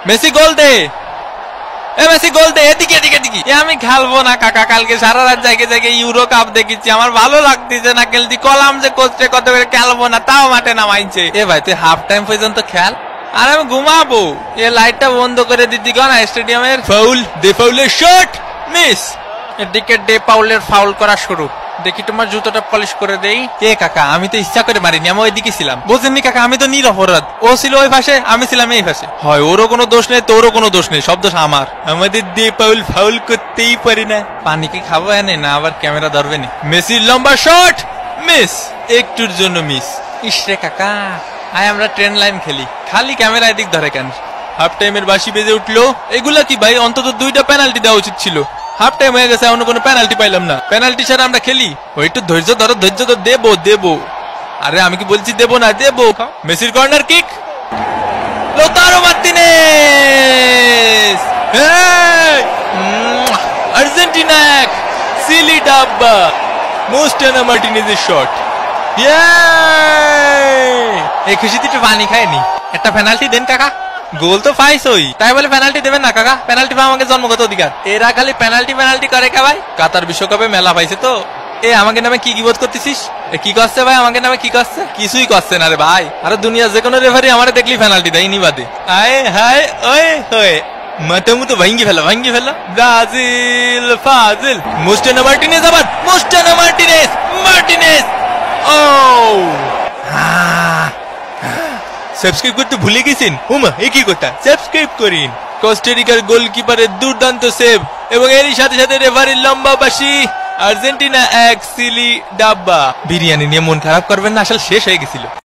Messi গোল দে, Messi গোল দে, এদিকে এদিকে এদিকে। আমি খেলবো না কাকা, কালকে সারা রাত জায়গায় জায়গায় ইউরো কাপ দেখেছি, আমার ভালো লাগতেছে না খেলতে। কলাম যে কোচে কত করে খেলবো না, তাও মাঠে নামাইছে। এ ভাই তুই হাফ টাইম পর্যন্ত খেল, আর আমি ঘুমাবো। এ লাইটটা বন্ধ করে দিতি না স্টেডিয়ামের। ফাউল, দে পাউলের শট, মিস। এদিকে ডে পাউলের ফাউল করা শুরু। দেখি তোমার জুতোটা পলিশ করে দেই। এ কাকা আমি তো ইচ্ছা করে মারিনি, আমি ওইদিকে ছিলাম, বুঝেননি কাকা? আমি তো নিরপরাধ, ও ছিল ওই পাশে, আমি ছিলাম এই পাশে। হয় ওরও কোনো দোষ নেই, তোরও কোনো দোষ নেই, সব দোষ আমার। আমাদের ডে পাউল ফাউল করতেই পারি না। পানি কি খাবো এনে না আবার ক্যামেরা ধরবে নি? মেসির লম্বা শট, মিস, একটুর জন্য মিস। ইসরে কাকা, আয় আমরা ট্রেন লাইন খেলি, খালি ক্যামেরা এদিক ধরে কেন? হাফ টাইমের বাঁশি বেজে উঠলো। এগুলা কি ভাই? অন্তত 2টা পেনাল্টি দেওয়া উচিত ছিল। হাফ টাইম হয়ে গেছে, এখনো কোনো পেনাল্টি পাইলাম না। পেনাল্টি ছাড়া আমরা খেলি? ওই একটু ধৈর্য ধরো, ধৈর্য তো দেবো দেবো। আরে আমি কি বলছি দেবো না? দেবো। মেসির corner kick, Lautaro Martinez, Argentina 1, সিলি ডাব্বা। মোস্টানা মার্টিনেজের শট। এই খুশিতে একটু পানি খায়নি। একটা পেনাল্টি দেন কাকা। গোল তো পাইছই, তাই বলে পেনাল্টি দেবেন না কাকা? পেনাল্টি পাওয়া আমাকে জন্মগত অধিকার। এরা খালি পেনাল্টি করে কে ভাই? কাতার বিশ্বকাপে মেলা পাইছে তো। এ আমাকে নামে কি বোধ করতেছিস? কি করছে ভাই আমাকে নামে? কি করছে? কিছুই করছে না রে ভাই। আরে দুনিয়া যে কোনো রেফারি আমারে দেখলি পেনাল্টি দেয়, ইনি বাদে। আয় হায় ওয়ে হয়ে মাথা মুতো ভাঙ্গি ফেলা। ব্রাজিল ফাজিল। মোস্টানা মার্টিনেজ, আবার মোস্টানা মার্টিনেজ, ও সাবস্ক্রাইব করতে ভুলে গেছেন? ওমা এ কি কথা? সাবস্ক্রাইব করিন। কোস্টারিকার গোলকিপারের দুর্দান্ত সেভ এবং এরই সাথে সাথে রেফারির লম্বা বাঁশি। আর্জেন্টিনা 1, সিলি ডাব্বা। বিরিয়ানি নিয়ে মন খারাপ করবেন না, আসলে শেষ হয়ে গেছিল।